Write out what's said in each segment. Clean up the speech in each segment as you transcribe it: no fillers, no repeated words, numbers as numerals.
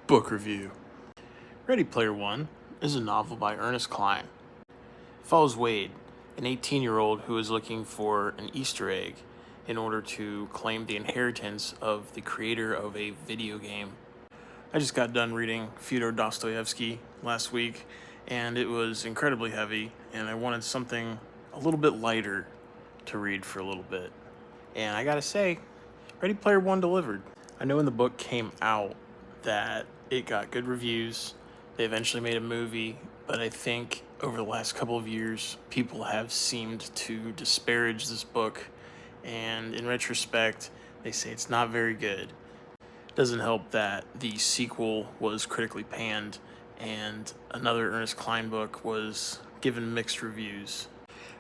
Book review. Ready Player One is a novel by Ernest Cline. It follows Wade, an 18-year-old who is looking for an Easter egg in order to claim the inheritance of the creator of a video game. I just got done reading Fyodor Dostoevsky last week, and it was incredibly heavy, and I wanted something a little bit lighter to read for a little bit. And I gotta say, Ready Player One delivered. I know when the book came out that it got good reviews. They eventually made a movie, but I think over the last couple of years, people have seemed to disparage this book, and in retrospect, they say it's not very good. It doesn't help that the sequel was critically panned, and another Ernest Cline book was given mixed reviews.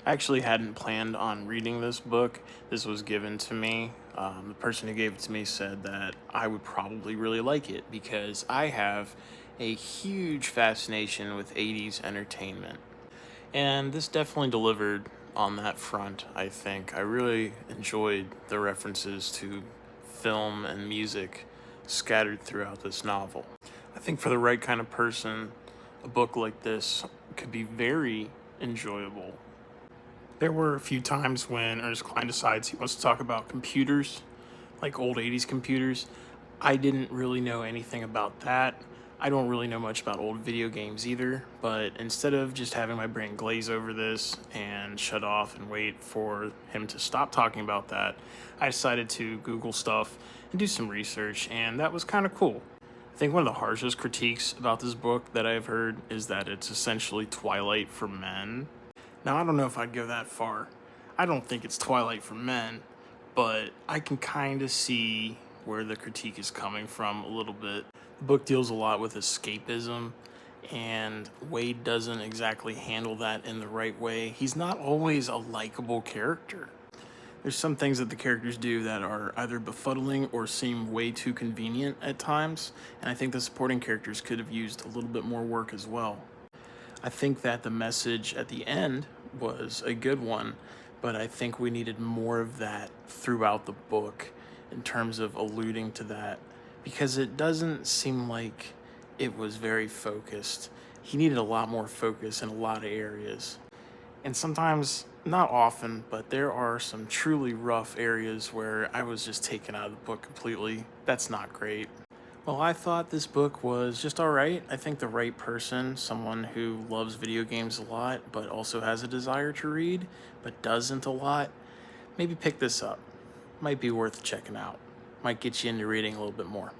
I actually hadn't planned on reading this book. This was given to me. The person who gave it to me said that I would probably really like it because I have a huge fascination with 80s entertainment. And this definitely delivered on that front, I think. I really enjoyed the references to film and music scattered throughout this novel. I think for the right kind of person, a book like this could be very enjoyable. There were a few times when Ernest Cline decides he wants to talk about computers, like old 80s computers. I didn't really know anything about that. I don't really know much about old video games either, but instead of just having my brain glaze over this and shut off and wait for him to stop talking about that, I decided to Google stuff and do some research, and that was kind of cool. I think one of the harshest critiques about this book that I've heard is that it's essentially Twilight for men. Now, I don't know if I'd go that far. I don't think it's Twilight for men, but I can kind of see where the critique is coming from a little bit. The book deals a lot with escapism, and Wade doesn't exactly handle that in the right way. He's not always a likable character. There's some things that the characters do that are either befuddling or seem way too convenient at times, and I think the supporting characters could have used a little bit more work as well. I think that the message at the end was a good one, but I think we needed more of that throughout the book in terms of alluding to that, because it doesn't seem like it was very focused. He needed a lot more focus in a lot of areas. And sometimes, not often, but there are some truly rough areas where I was just taken out of the book completely. That's not great. Well, I thought this book was just alright. I think the right person, someone who loves video games a lot, but also has a desire to read, but doesn't a lot, maybe pick this up. Might be worth checking out. Might get you into reading a little bit more.